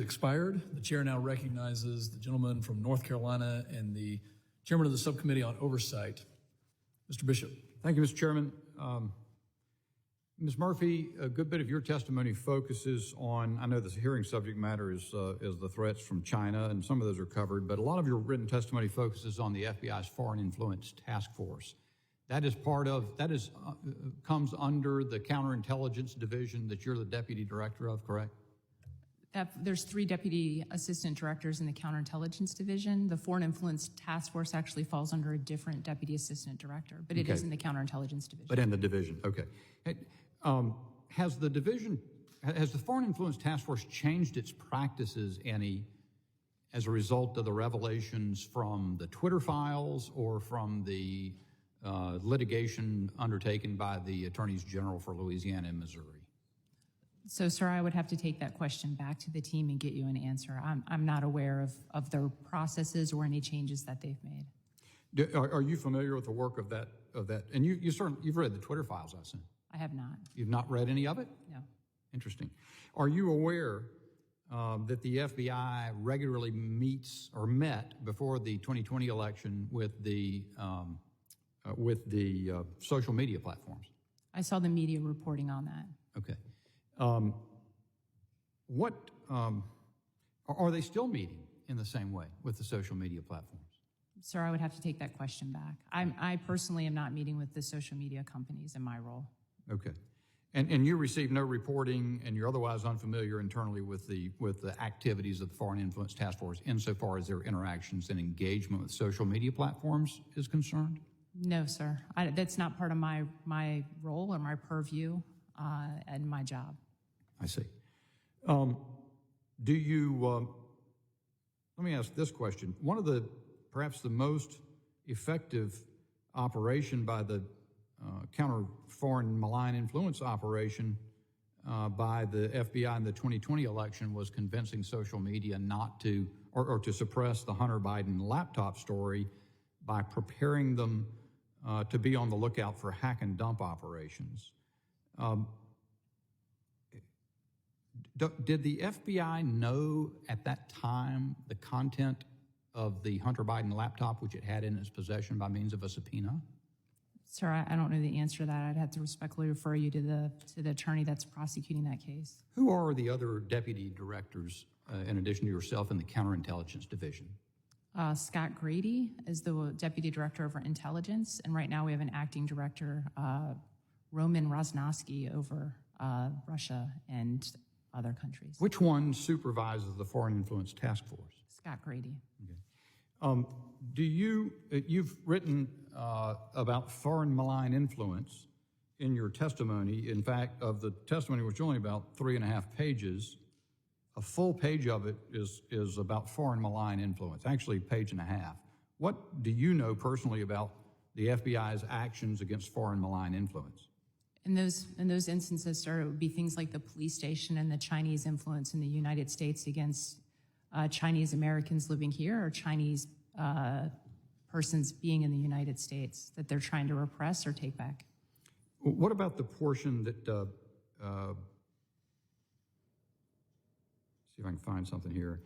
expired. The chair now recognizes the gentleman from North Carolina and the chairman of the Subcommittee on Oversight, Mr. Bishop. Thank you, Mr. Chairman. Ms. Murphy, a good bit of your testimony focuses on, I know this hearing subject matter is the threats from China, and some of those are covered, but a lot of your written testimony focuses on the FBI's Foreign Influence Task Force. That is comes under the Counterintelligence Division that you're the deputy director of, correct? There's 3 deputy assistant directors in the Counterintelligence Division. The Foreign Influence Task Force actually falls under a different deputy assistant director, but it is in the Counterintelligence Division. But in the division, okay. Has the Foreign Influence Task Force changed its practices any as a result of the revelations from the Twitter files or from the litigation undertaken by the attorneys general for Louisiana and Missouri? So, sir, I would have to take that question back to the team and get you an answer. I'm not aware of their processes or any changes that they've made. Are you familiar with the work of that? And you've read the Twitter files, I assume. I have not. You've not read any of it? No. Interesting. Are you aware that the FBI regularly meets or met before the 2020 election with the social media platforms? I saw the media reporting on that. Okay. Are they still meeting in the same way with the social media platforms? Sir, I would have to take that question back. I personally am not meeting with the social media companies in my role. Okay. And you receive no reporting, and you're otherwise unfamiliar internally with the activities of the Foreign Influence Task Force insofar as their interactions and engagement with social media platforms is concerned? No, sir. That's not part of my role or my purview and my job. I see. Let me ask this question. One of perhaps the most effective operation by the counter foreign malign influence operation by the FBI in the 2020 election was convincing social media not to, or to suppress the Hunter Biden laptop story by preparing them to be on the lookout for hack and dump operations. Did the FBI know at that time the content of the Hunter Biden laptop, which it had in its possession by means of a subpoena? Sir, I don't know the answer to that. I'd have to respectfully refer you to the attorney that's prosecuting that case. Who are the other deputy directors, in addition to yourself, in the Counterintelligence Division? Scott Grady is the deputy director over intelligence, and right now we have an acting director, Roman Rosnowski, over Russia and other countries. Which one supervises the Foreign Influence Task Force? Scott Grady. Okay. You've written about foreign malign influence in your testimony. In fact, of the testimony, which is only about 3.5 pages, a full page of it is about foreign malign influence, actually a page and a half. What do you know personally about the FBI's actions against foreign malign influence? In those instances, sir, it would be things like the police station and the Chinese influence in the United States against Chinese Americans living here or Chinese persons being in the United States that they're trying to repress or take back. What about the portion that, see if I can find something here.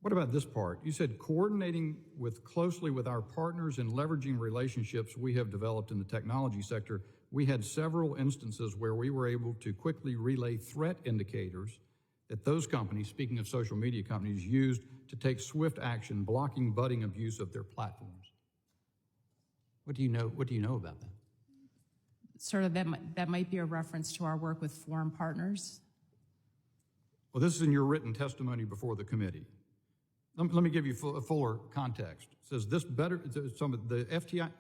What about this part? You said coordinating closely with our partners and leveraging relationships we have developed in the technology sector, we had several instances where we were able to quickly relay threat indicators that those companies, speaking of social media companies, used to take swift action, blocking budding abuse of their platforms. What do you know about that? Sir, that might be a reference to our work with foreign partners. Well, this is in your written testimony before the committee. Let me give you fuller context. It says the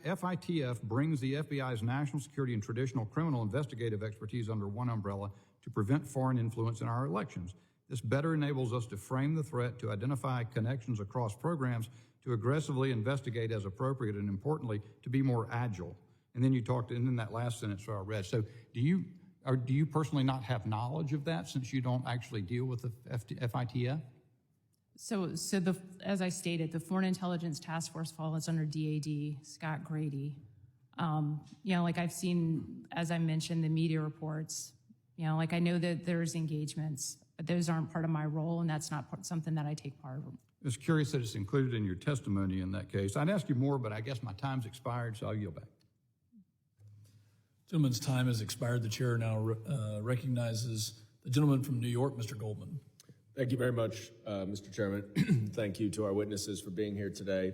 FITF brings the FBI's national security and traditional criminal investigative expertise under one umbrella to prevent foreign influence in our elections. This better enables us to frame the threat, to identify connections across programs, to aggressively investigate as appropriate, and importantly, to be more agile. And then you talked, and then that last sentence I read. So do you personally not have knowledge of that since you don't actually deal with the FITF? So as I stated, the Foreign Intelligence Task Force falls under DAD, Scott Grady. Like I've seen, as I mentioned, the media reports, like I know that there's engagements but those aren't part of my role, and that's not something that I take part of. I was curious that it's included in your testimony in that case. I'd ask you more, but I guess my time's expired, so I'll yield back. Gentleman's time has expired. The chair now recognizes the gentleman from New York, Mr. Goldman. Thank you very much, Mr. Chairman. Thank you to our witnesses for being here today.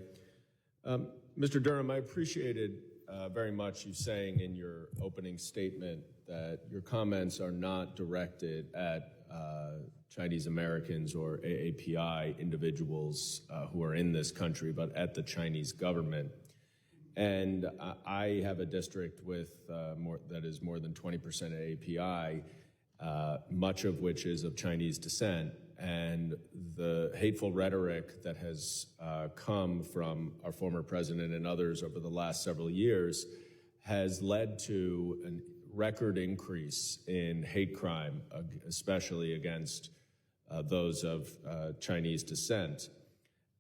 Mr. Durham, I appreciated very much you saying in your opening statement that your comments are not directed at Chinese Americans or AAPI individuals who are in this country, but at the Chinese government. And I have a district with that is more than 20% AAPI, much of which is of Chinese descent. And the hateful rhetoric that has come from our former president and others over the last several years has led to a record increase in hate crime, especially against those of Chinese descent.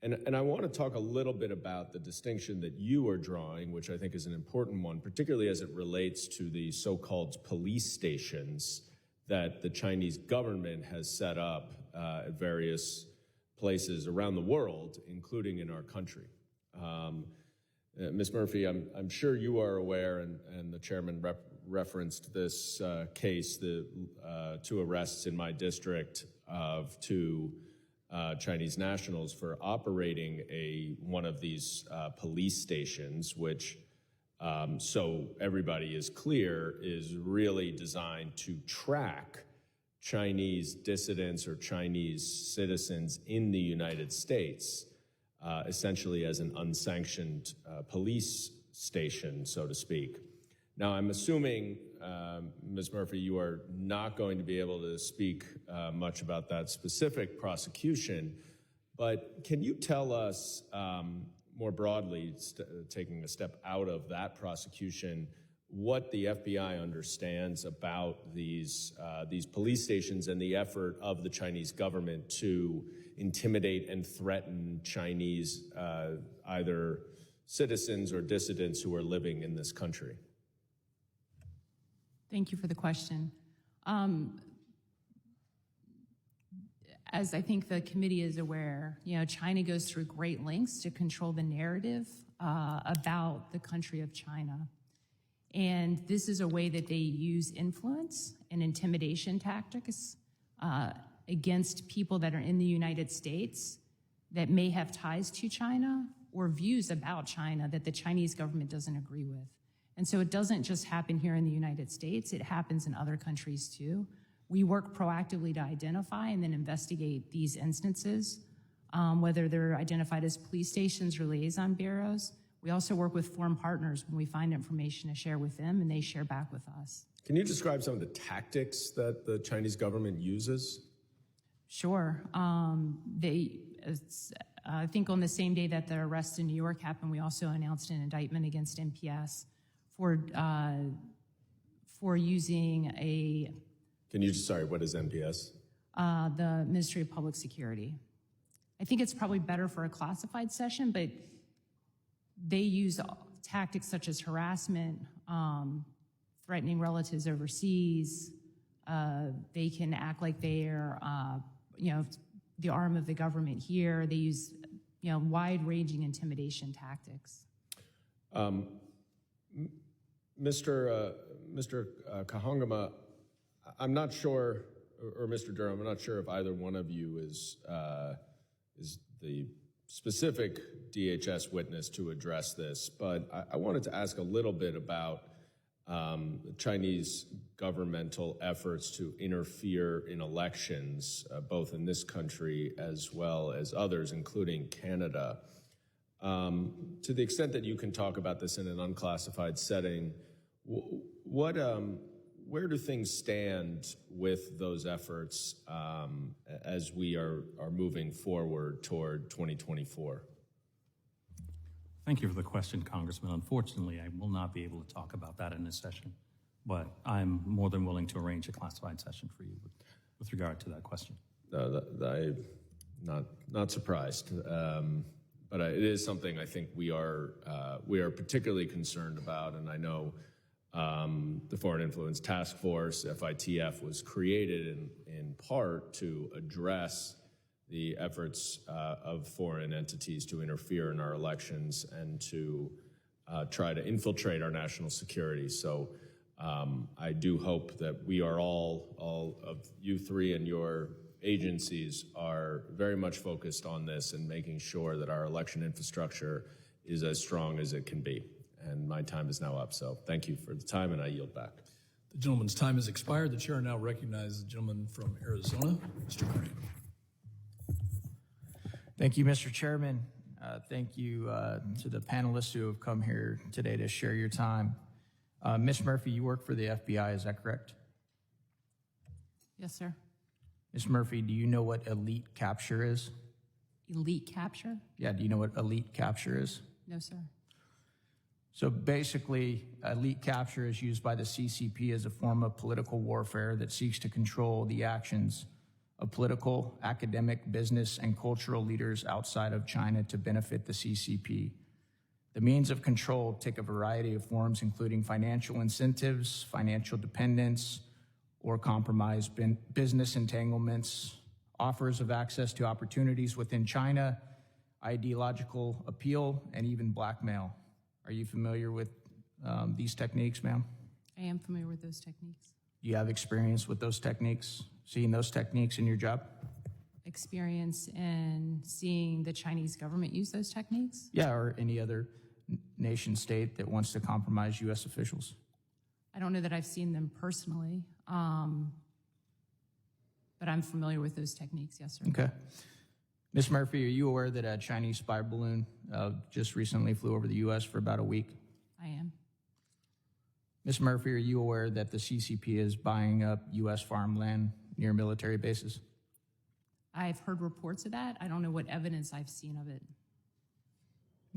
And I want to talk a little bit about the distinction that you are drawing, which I think is an important one, particularly as it relates to the so-called police stations that the Chinese government has set up at various places around the world, including in our country. Ms. Murphy, I'm sure you are aware, and the chairman referenced this case, the 2 arrests in my district of 2 Chinese nationals for operating one of these police stations, which, so everybody is clear, is really designed to track Chinese dissidents or Chinese citizens in the United States, essentially as an unsanctioned police station, so to speak. Now, I'm assuming, Ms. Murphy, you are not going to be able to speak much about that specific prosecution, but can you tell us more broadly, taking a step out of that prosecution, what the FBI understands about these police stations and the effort of the Chinese government to intimidate and threaten Chinese either citizens or dissidents who are living in this country? Thank you for the question. As I think the committee is aware, China goes through great lengths to control the narrative about the country of China. And this is a way that they use influence and intimidation tactics against people that are in the United States that may have ties to China or views about China that the Chinese government doesn't agree with. And so it doesn't just happen here in the United States, it happens in other countries too. We work proactively to identify and then investigate these instances, whether they're identified as police stations or liaison bureaus. We also work with foreign partners when we find information to share with them, and they share back with us. Can you describe some of the tactics that the Chinese government uses? Sure. I think on the same day that the arrest in New York happened, we also announced an indictment against MPS for using a... Can you sorry, what is MPS? The Ministry of Public Security. I think it's probably better for a classified session, but they use tactics such as harassment, threatening relatives overseas. They can act like they're, the arm of the government here. They use, wide-ranging intimidation tactics. Mr. Kahongama, I'm not sure, or Mr. Durham, I'm not sure if either one of you is the specific DHS witness to address this, but I wanted to ask a little bit about Chinese governmental efforts to interfere in elections, both in this country as well as others, including Canada. To the extent that you can talk about this in an unclassified setting, where do things stand with those efforts as we are moving forward toward 2024? Thank you for the question, Congressman. Unfortunately, I will not be able to talk about that in this session, but I'm more than willing to arrange a classified session for you with regard to that question. I'm not surprised, but it is something I think we are particularly concerned about, and I know The Foreign Influence Task Force, FITF, was created in part to address the efforts of foreign entities to interfere in our elections and to try to infiltrate our national security. So I do hope that we are all of you three and your agencies are very much focused on this and making sure that our election infrastructure is as strong as it can be. And my time is now up, so thank you for the time, and I yield back. The gentleman's time has expired. The chair now recognizes the gentleman from Arizona, Mr. Crane. Thank you, Mr. Chairman. Thank you to the panelists who have come here today to share your time. Ms. Murphy, you work for the FBI, is that correct? Yes, sir. Ms. Murphy, do you know what elite capture is? Elite capture? Yeah, do you know what elite capture is? No, sir. So basically, elite capture is used by the CCP as a form of political warfare that seeks to control the actions of political, academic, business, and cultural leaders outside of China to benefit the CCP. The means of control take a variety of forms, including financial incentives, financial dependence, or compromise business entanglements, offers of access to opportunities within China, ideological appeal, and even blackmail. Are you familiar with these techniques, ma'am? I am familiar with those techniques. Do you have experience with those techniques, seeing those techniques in your job? Experience in seeing the Chinese government use those techniques? Yeah, or any other nation state that wants to compromise U.S. officials? I don't know that I've seen them personally, but I'm familiar with those techniques, yes, sir. Okay. Ms. Murphy, are you aware that a Chinese spy balloon just recently flew over the U.S. for about a week? I am. Ms. Murphy, are you aware that the CCP is buying up U.S. farmland near military bases? I've heard reports of that. I don't know what evidence I've seen of it.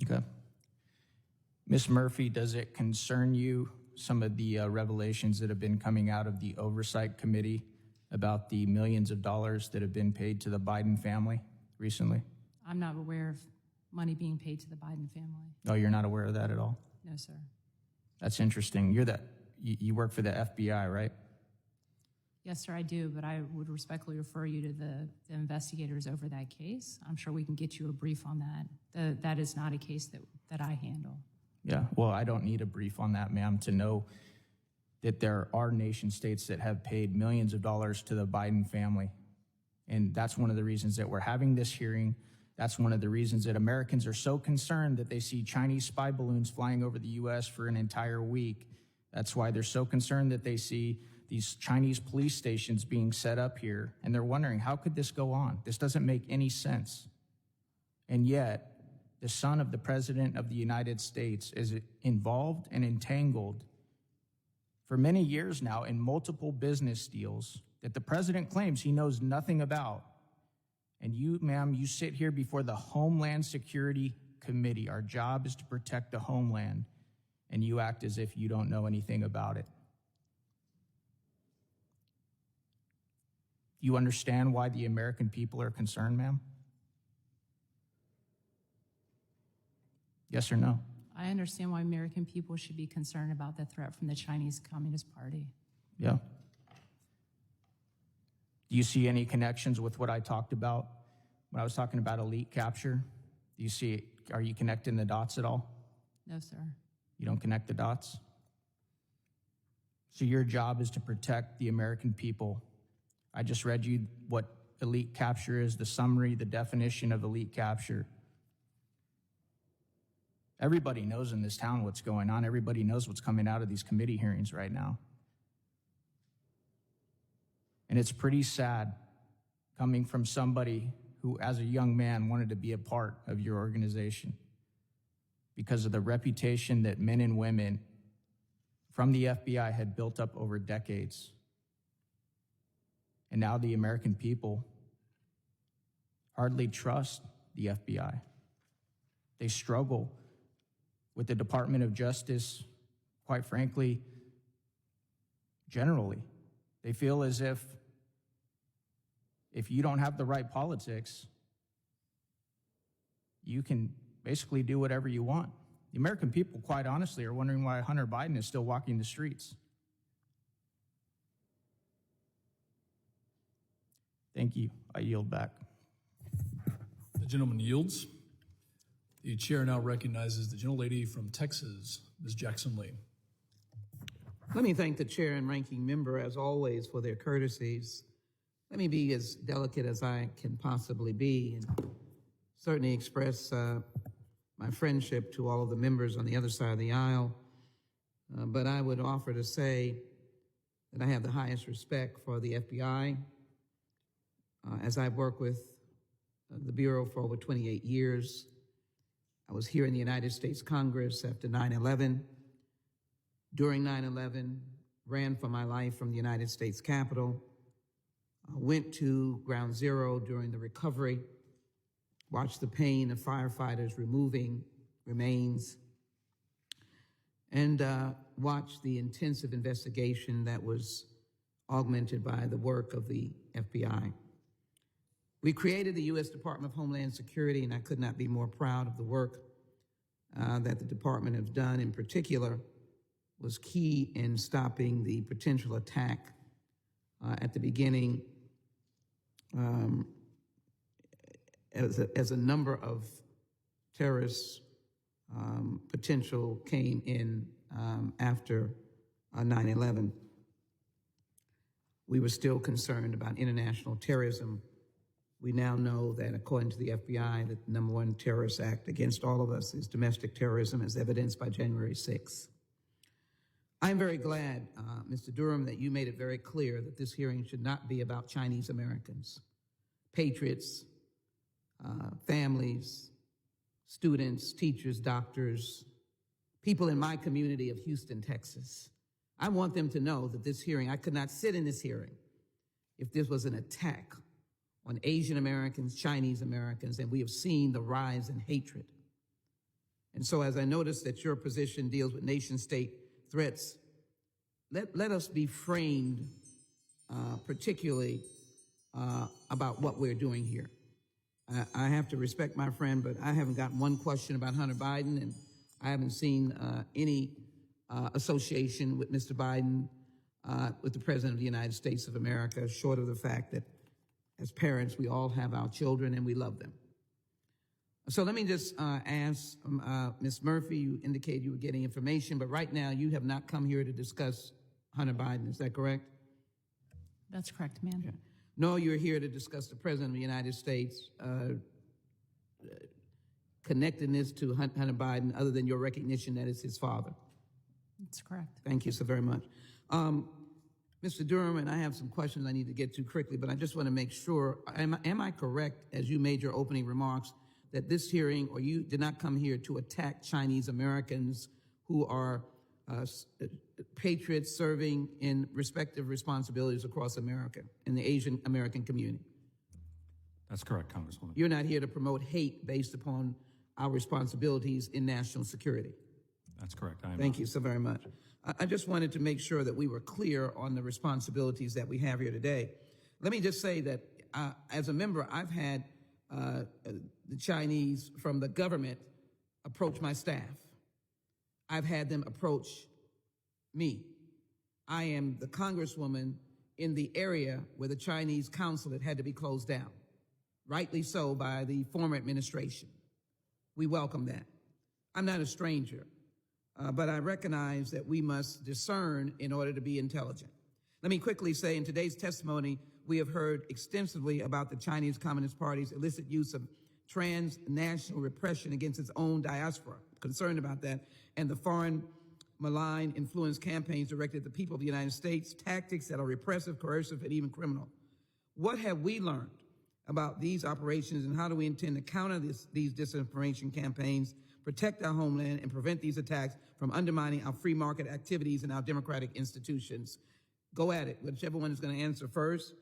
Okay. Ms. Murphy, does it concern you some of the revelations that have been coming out of the Oversight Committee about the millions of dollars that have been paid to the Biden family recently? I'm not aware of money being paid to the Biden family. Oh, you're not aware of that at all? No, sir. That's interesting. You work for the FBI, right? Yes, sir, I do, but I would respectfully refer you to the investigators over that case. I'm sure we can get you a brief on that. That is not a case that I handle. Yeah, well, I don't need a brief on that, ma'am, to know that there are nation states that have paid millions of dollars to the Biden family. And that's one of the reasons that we're having this hearing. That's one of the reasons that Americans are so concerned that they see Chinese spy balloons flying over the U.S. for an entire week. That's why they're so concerned that they see these Chinese police stations being set up here. And they're wondering, how could this go on? This doesn't make any sense. And yet, the son of the President of the United States is involved and entangled for many years now in multiple business deals that the president claims he knows nothing about. And you, ma'am, you sit here before the Homeland Security Committee. Our job is to protect the homeland, and you act as if you don't know anything about it. You understand why the American people are concerned, ma'am? Yes or no? I understand why American people should be concerned about the threat from the Chinese Communist Party. Yeah. Do you see any connections with what I talked about when I was talking about elite capture? Do you see, are you connecting the dots at all? No, sir. You don't connect the dots? So your job is to protect the American people. I just read you what elite capture is, the summary, the definition of elite capture. Everybody knows in this town what's going on. Everybody knows what's coming out of these committee hearings right now. And it's pretty sad coming from somebody who, as a young man, wanted to be a part of your organization because of the reputation that men and women from the FBI had built up over decades. And now the American people hardly trust the FBI. They struggle with the Department of Justice, quite frankly, generally. They feel as if you don't have the right politics, you can basically do whatever you want. The American people, quite honestly, are wondering why Hunter Biden is still walking the streets. Thank you. I yield back. The gentleman yields. The chair now recognizes the gentlelady from Texas, Ms. Jackson Lee. Let me thank the chair and ranking member, as always, for their courtesies. Let me be as delicate as I can possibly be and certainly express my friendship to all of the members on the other side of the aisle. But I would offer to say that I have the highest respect for the FBI. As I've worked with the Bureau for over 28 years, I was here in the United States Congress after 9/11. During 9/11, ran for my life from the United States Capitol, went to Ground Zero during the recovery, watched the pain of firefighters removing remains, and watched the intensive investigation that was augmented by the work of the FBI. We created the U.S. Department of Homeland Security, and I could not be more proud of the work that the department has done. In particular, was key in stopping the potential attack at the beginning as a number of terrorist potential came in after 9/11. We were still concerned about international terrorism. We now know that, according to the FBI, the number one terrorist act against all of us is domestic terrorism, as evidenced by January 6th. I'm very glad, Mr. Durham, that you made it very clear that this hearing should not be about Chinese Americans, patriots, families, students, teachers, doctors, people in my community of Houston, Texas. I want them to know that this hearing, I could not sit in this hearing if this was an attack on Asian Americans, Chinese Americans, and we have seen the rise in hatred. And so as I noticed that your position deals with nation-state threats, let us be framed particularly about what we're doing here. I have to respect my friend, but I haven't got one question about Hunter Biden, and I haven't seen any association with Mr. Biden with the President of the United States of America, short of the fact that as parents, we all have our children and we love them. So let me just ask Ms. Murphy, you indicated you were getting information, but right now you have not come here to discuss Hunter Biden, is that correct? That's correct, ma'am. Okay. No, you're here to discuss the President of the United States, connectedness to Hunter Biden, other than your recognition that it's his father. That's correct. Thank you so very much. Mr. Durham, and I have some questions I need to get to quickly, but I just want to make sure, am I correct, as you made your opening remarks, that this hearing, or you did not come here to attack Chinese Americans who are patriots serving in respective responsibilities across America, in the Asian American community? That's correct, Congresswoman. You're not here to promote hate based upon our responsibilities in national security. That's correct. Thank you so very much. I just wanted to make sure that we were clear on the responsibilities that we have here today. Let me just say that as a member, I've had the Chinese from the government approach my staff. I've had them approach me. I am the congresswoman in the area where the Chinese consulate had to be closed down, rightly so by the former administration. We welcome that. I'm not a stranger. But I recognize that we must discern in order to be intelligent. Let me quickly say, in today's testimony, we have heard extensively about the Chinese Communist Party's illicit use of transnational repression against its own diaspora, concerned about that, and the foreign malign influence campaigns directed at the people of the United States, tactics that are repressive, coercive, and even criminal. What have we learned about these operations, and how do we intend to counter these disinformation campaigns, protect our homeland, and prevent these attacks from undermining our free market activities and our democratic institutions? Go at it, whichever one is going to answer first.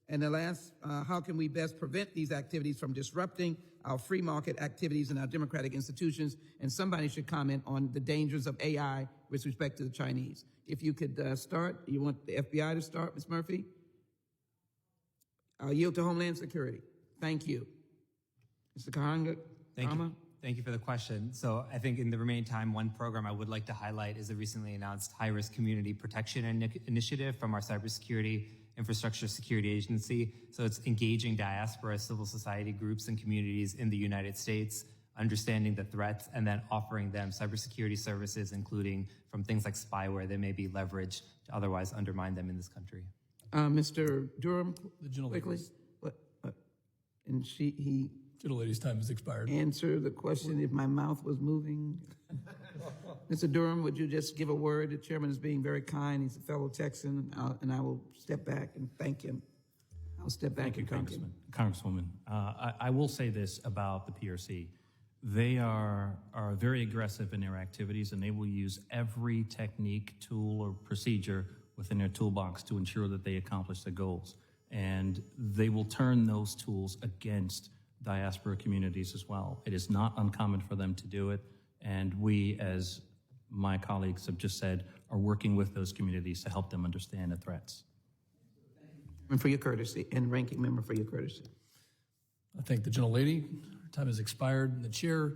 And the last, how can we best prevent these activities from disrupting our free market activities and our democratic institutions? And somebody should comment on the dangers of AI with respect to the Chinese. If you could start, you want the FBI to start, Ms. Murphy? I'll yield to Homeland Security. Thank you. Mr. Kahanga? Thank you. Thank you for the question. So I think in the remaining time, one program I would like to highlight is the recently announced High-Risk Community Protection Initiative from our Cybersecurity Infrastructure Security Agency. So it's engaging diaspora, civil society groups and communities in the United States, understanding the threats, and then offering them cybersecurity services, including from things like spyware that may be leveraged to otherwise undermine them in this country. Mr. Durham, The gentlelady. quickly. And he Gentlelady's time has expired. answered the question if my mouth was moving. Mr. Durham, would you just give a word? The chairman is being very kind. He's a fellow Texan, and I will step back and thank him. I'll step back Thank you, and thank him. Congresswoman. I will say this about the PRC. They are very aggressive in their activities, and they will use every technique, tool, or procedure within their toolbox to ensure that they accomplish their goals. And they will turn those tools against diaspora communities as well. It is not uncommon for them to do it, and we, as my colleagues have just said, are working with those communities to help them understand the threats. And for your courtesy, and ranking member for your courtesy. I thank the gentlelady. Her time has expired. The chair